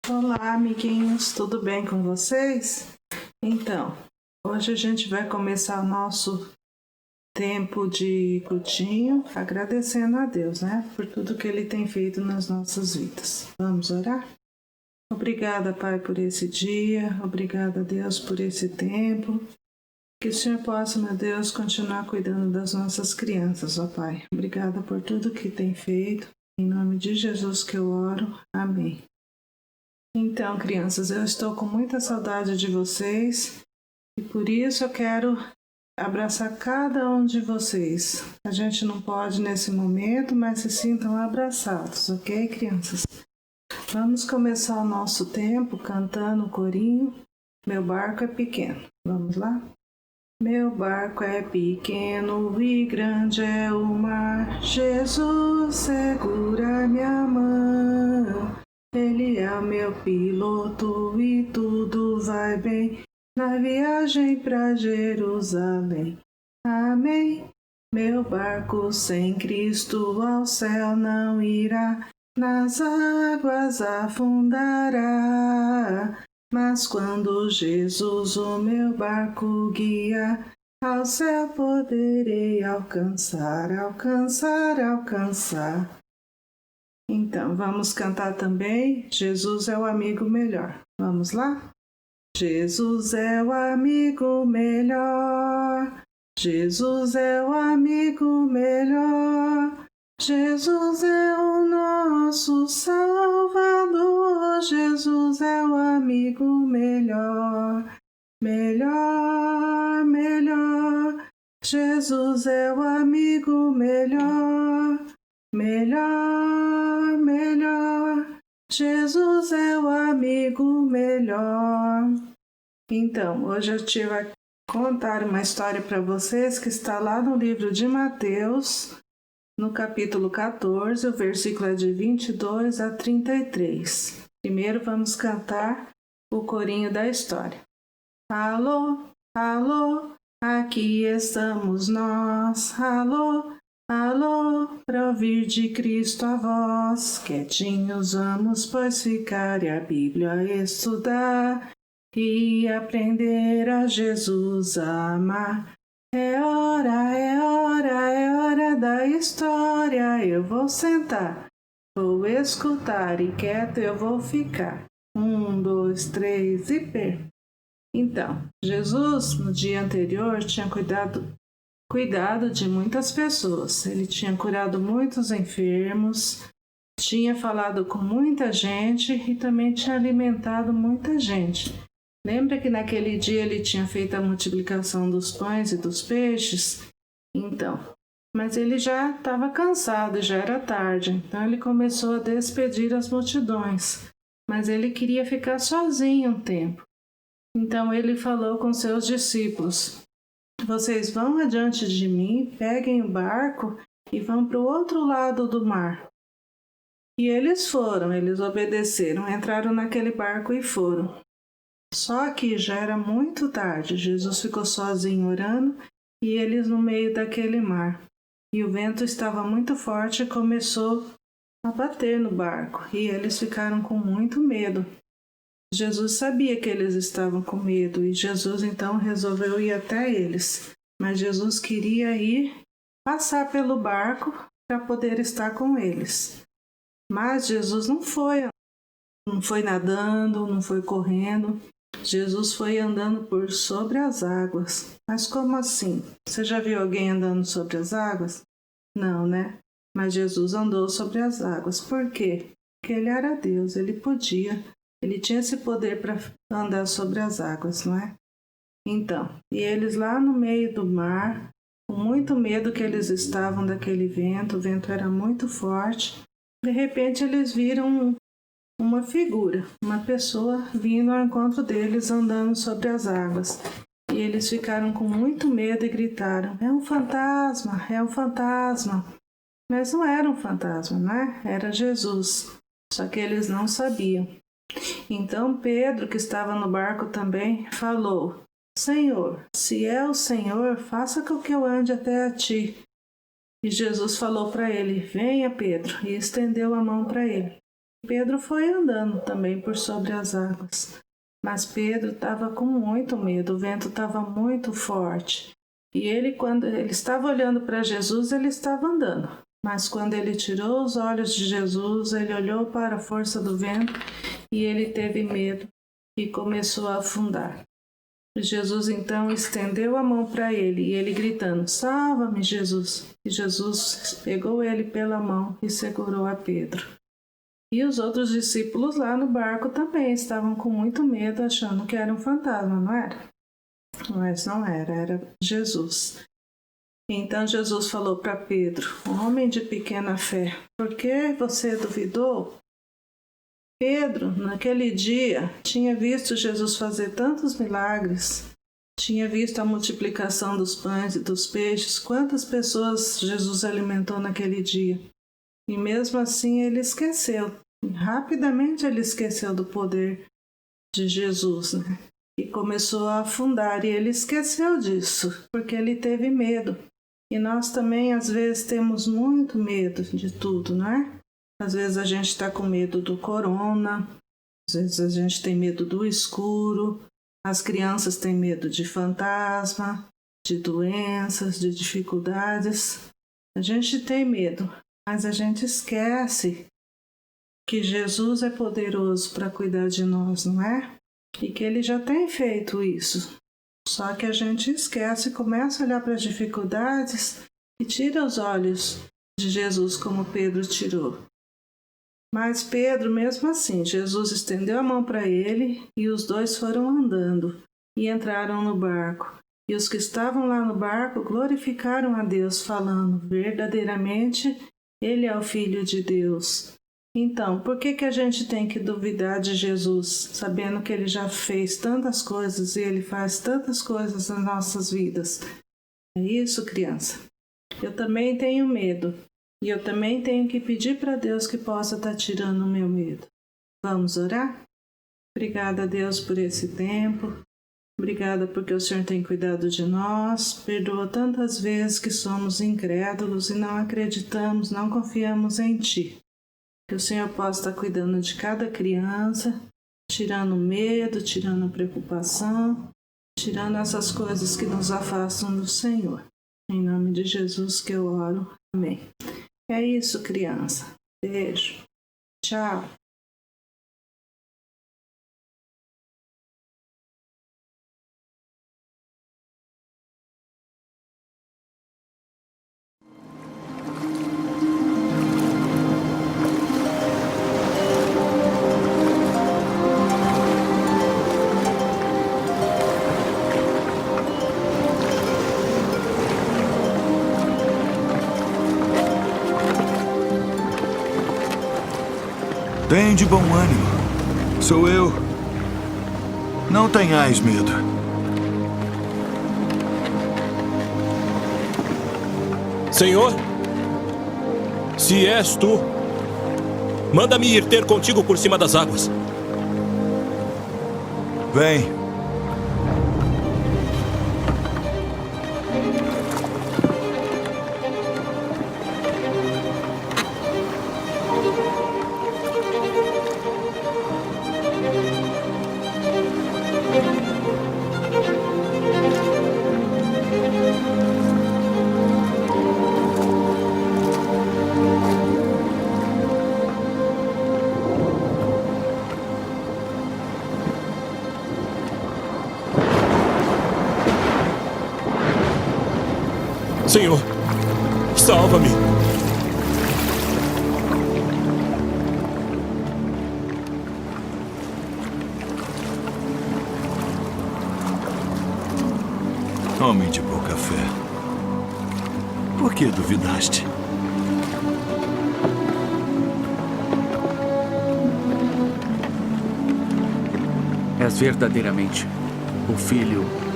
Olá, amiguinhos, tudo bem com vocês? Então, hoje a gente vai começar o nosso tempo de cultinho, agradecendo a Deus, por tudo que Ele tem feito nas nossas vidas. Vamos orar? Obrigada, Pai, por esse dia, obrigada, Deus, por esse tempo. Que o Senhor possa, meu Deus, continuar cuidando das nossas crianças, ó Pai. Obrigada por tudo que tem feito. Em nome de Jesus que eu oro. Amém. Então, crianças, eu estou com muita saudade de vocês e por isso eu quero abraçar cada um de vocês. A gente não pode nesse momento, mas se sintam abraçados, ok, crianças? Vamos começar o nosso tempo cantando o corinho Meu Barco é Pequeno. Vamos lá? Meu barco é pequeno e grande é o mar, Jesus segura minha mão. Ele é o meu piloto e tudo vai bem na viagem pra Jerusalém. Amém. Meu barco sem Cristo ao céu não irá, nas águas afundará. Mas quando Jesus o meu barco guia, ao céu poderei alcançar. Então, vamos cantar também Jesus é o amigo melhor. Vamos lá? Jesus é o amigo melhor. Jesus é o amigo melhor. Jesus é o nosso Salvador. Jesus é o amigo melhor. Melhor, melhor. Jesus é o amigo melhor. Melhor, melhor, Jesus é o amigo melhor. Então, hoje eu tive contar uma história para vocês que está lá no livro de Mateus, no capítulo 14, o versículo é de 22 a 33. Primeiro vamos cantar o corinho da história. Alô, alô, aqui estamos nós, alô, alô, para ouvir de Cristo a voz, quietinhos vamos pois ficar e a Bíblia estudar e aprender a Jesus amar. É hora da história, eu vou sentar, vou escutar e quieto eu vou ficar. 1, 2, 3 e pé. Então, Jesus no dia anterior tinha cuidado de muitas pessoas. Ele tinha curado muitos enfermos, tinha falado com muita gente e também tinha alimentado muita gente. Lembra que naquele dia ele tinha feito a multiplicação dos pães e dos peixes? Então, mas ele já estava cansado, já era tarde, então ele começou a despedir as multidões. Mas ele queria ficar sozinho um tempo. Então ele falou com seus discípulos: vocês vão adiante de mim, peguem o barco e vão para o outro lado do mar. E eles foram, eles obedeceram, entraram naquele barco e foram. Só que já era muito tarde, Jesus ficou sozinho orando e eles no meio daquele mar. E o vento estava muito forte e começou a bater no barco e eles ficaram com muito medo. Jesus sabia que eles estavam com medo e Jesus então resolveu ir até eles. Mas Jesus queria passar pelo barco para poder estar com eles. Mas Jesus não foi nadando, não foi correndo. Jesus foi andando por sobre as águas. Mas como assim? Você já viu alguém andando sobre as águas? Não, né? Mas Jesus andou sobre as águas. Por quê? Porque ele era Deus, ele podia. Ele tinha esse poder para andar sobre as águas, não é? Então, e eles lá no meio do mar, com muito medo que eles estavam daquele vento, o vento era muito forte. De repente eles viram uma figura, uma pessoa vindo ao encontro deles andando sobre as águas. E eles ficaram com muito medo e gritaram: é um fantasma, é um fantasma. Mas não era um fantasma, né? Era Jesus. Só que eles não sabiam. Então Pedro, que estava no barco também, falou: Senhor, se é o Senhor, faça com que eu ande até a ti. E Jesus falou para ele: venha, Pedro, e estendeu a mão para ele. Pedro foi andando também por sobre as águas. Mas Pedro estava com muito medo, o vento estava muito forte. E ele, quando ele estava olhando para Jesus, ele estava andando. Mas quando ele tirou os olhos de Jesus, ele olhou para a força do vento e ele teve medo e começou a afundar. Jesus então estendeu a mão para ele e ele gritando: "Salva-me, Jesus!" E Jesus pegou ele pela mão e segurou a Pedro. E os outros discípulos lá no barco também estavam com muito medo, achando que era um fantasma, não era? Mas não era, era Jesus. Então Jesus falou para Pedro: "Homem de pequena fé, por que você duvidou?" Pedro, naquele dia, tinha visto Jesus fazer tantos milagres, tinha visto a multiplicação dos pães e dos peixes, quantas pessoas Jesus alimentou naquele dia. E mesmo assim ele esqueceu. E rapidamente ele esqueceu do poder de Jesus, né? E começou a afundar. E ele esqueceu disso, porque ele teve medo. E nós também, às vezes, temos muito medo de tudo, não é? Às vezes a gente está com medo do corona, às vezes a gente tem medo do escuro, as crianças têm medo de fantasma, de doenças, de dificuldades. A gente tem medo, mas a gente esquece que Jesus é poderoso para cuidar de nós, não é? E que Ele já tem feito isso. Só que a gente esquece e começa a olhar para as dificuldades e tira os olhos de Jesus como Pedro tirou. Mas Pedro, mesmo assim, Jesus estendeu a mão para ele e os dois foram andando e entraram no barco. E os que estavam lá no barco glorificaram a Deus, falando: verdadeiramente, Ele é o Filho de Deus. Então, por que a gente tem que duvidar de Jesus, sabendo que Ele já fez tantas coisas e Ele faz tantas coisas nas nossas vidas? É isso, criança. Eu também tenho medo. E eu também tenho que pedir para Deus que possa estar tirando o meu medo. Vamos orar? Obrigada a Deus por esse tempo. Obrigada porque o Senhor tem cuidado de nós. Perdoa tantas vezes que somos incrédulos e não acreditamos, não confiamos em Ti. Que o Senhor possa estar cuidando de cada criança, tirando medo, tirando preocupação, tirando essas coisas que nos afastam do Senhor. Em nome de Jesus que eu oro. Amém. É isso, criança. Beijo. Tchau. Tem de bom ânimo. Sou eu. Não tenhais medo. Senhor, se és tu, manda-me ir ter contigo por cima das águas. Vem. Senhor, salva-me. Homem de pouca fé. Por que duvidaste? És verdadeiramente o Filho